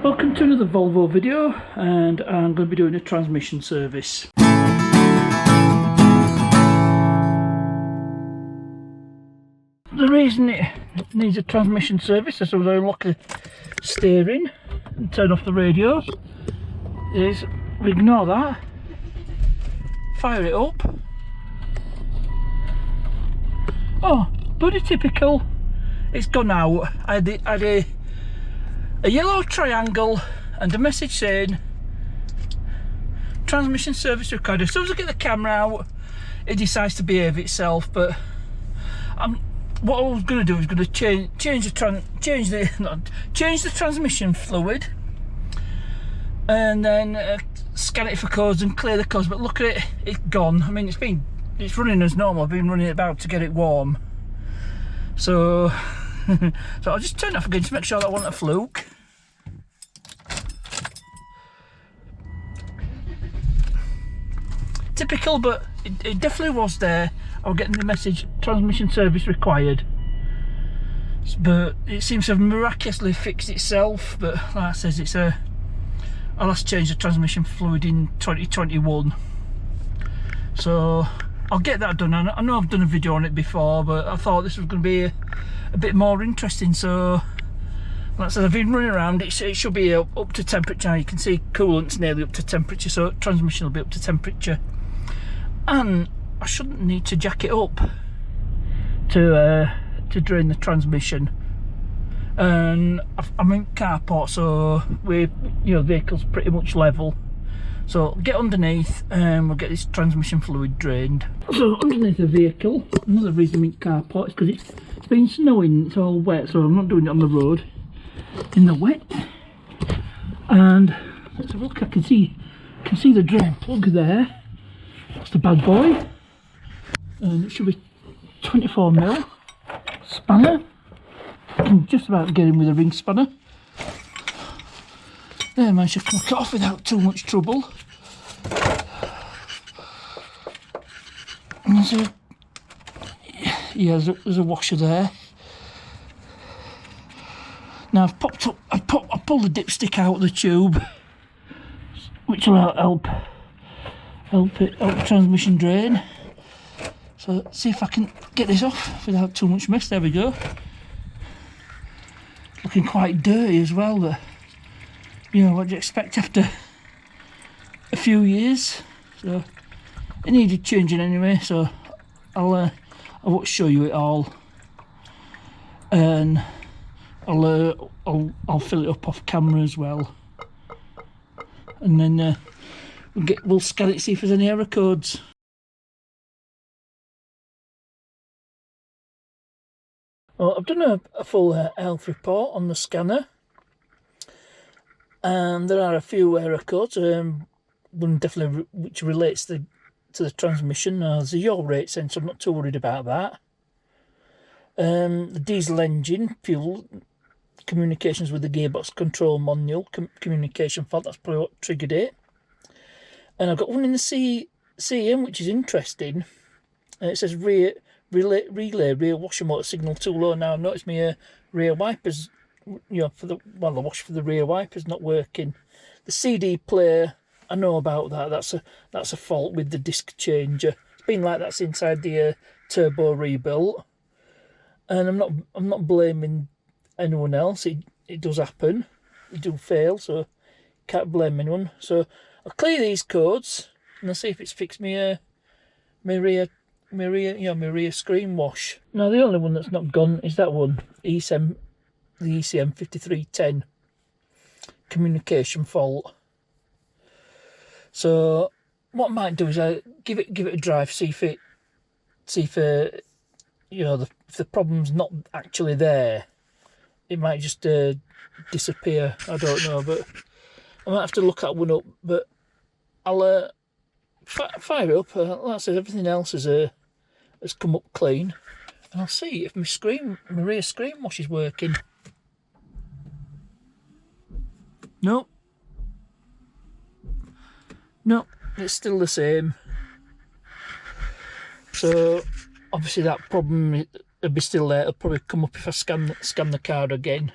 Welcome to another Volvo video, and I'm going to be doing a transmission service. The reason it needs a transmission service is I unlock the steering and turn off the radios is we ignore that, fire it up. Oh, bloody typical, it's gone out. I had a yellow triangle and a message saying transmission service required. As soon as I get the camera out, it decides to behave itself. But what I was going to do is going to change the transmission fluid, and then scan it for codes and clear the codes. But look at it, it's gone. I mean, it's running as normal. I've been running it about to get it warm, so so I'll just turn it off again to make sure that wasn't a fluke. Typical, but it definitely was there. I was getting the message transmission service required, but it seems to have miraculously fixed itself. But like I says, I last changed the transmission fluid in 2021, so I'll get that done. I know I've done a video on it before, but I thought this was going to be a bit more interesting. So like I said, I've been running around. It should be up to temperature. You can see coolant's nearly up to temperature, so transmission will be up to temperature, and I shouldn't need to jack it up to drain the transmission. And I'm in carport, so vehicle's pretty much level. So get underneath and we'll get this transmission fluid drained. So underneath the vehicle, another reason I'm in carport is because it's been snowing, it's all wet, so I'm not doing it on the road in the wet. And let's have a look. I can see the drain plug there. That's the bad boy. And it should be 24mm spanner. I can just about get in with a ring spanner. There, I managed to knock it off without too much trouble. And there's a washer there. Now I've pulled the dipstick out of the tube, which will help transmission drain. So let's see if I can get this off without too much mess. There we go. Looking quite dirty as well, but what do you expect after a few years? So it needed changing anyway, so I won't show you it all, and I'll fill it up off camera as well, and then we'll scan it, see if there's any error codes. Well, I've done a full health report on the scanner, and there are a few error codes. One definitely which relates to the transmission. There's a yaw rate sensor, I'm not too worried about that. The diesel engine, fuel, communications with the gearbox control manual, communication fault, that's probably what triggered it. And I've got one in the CM, which is interesting. It says relay rear washer motor signal too low. Now I've noticed my rear wipers, the wash for the rear wipers not working. The CD player, I know about that. That's a fault with the disc changer. It's been like that since I had the turbo rebuilt, and I'm not blaming anyone else. It does happen. It do fail, so can't blame anyone. So I'll clear these codes and I'll see if it's fixed my rear screen wash. Now the only one that's not gone is that one, the ECM 5310 communication fault. So what I might do is I give it a drive, see if the problem's not actually there. It might just disappear. I don't know, but I might have to look that one up. But I'll fire it up. Like I said, everything else has come up clean, and I'll see if my rear screen wash is working. Nope, it's still the same. So obviously that problem will be still there. It'll probably come up if I scan the card again.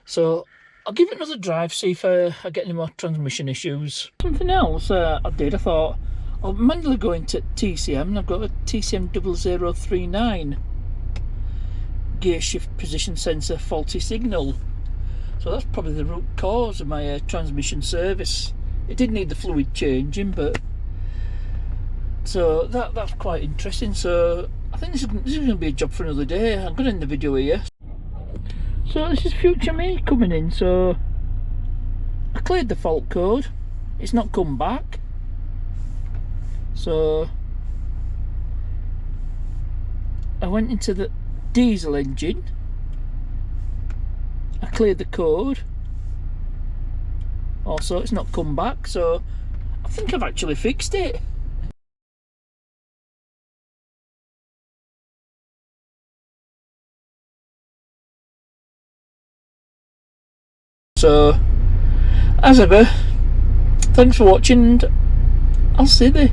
So I'll give it another drive, see if I get any more transmission issues. Something else I thought I'll manually go into TCM, and I've got a TCM 0039 gear shift position sensor faulty signal. So that's probably the root cause of my transmission service. It did need the fluid changing, but so that's quite interesting. So I think this is going to be a job for another day. I'm going to end the video here. So this is future me coming in. So I cleared the fault code. It's not come back. So I went into the diesel engine. I cleared the code. Also, it's not come back. So I think I've actually fixed it. So, as ever, thanks for watching, and I'll see you.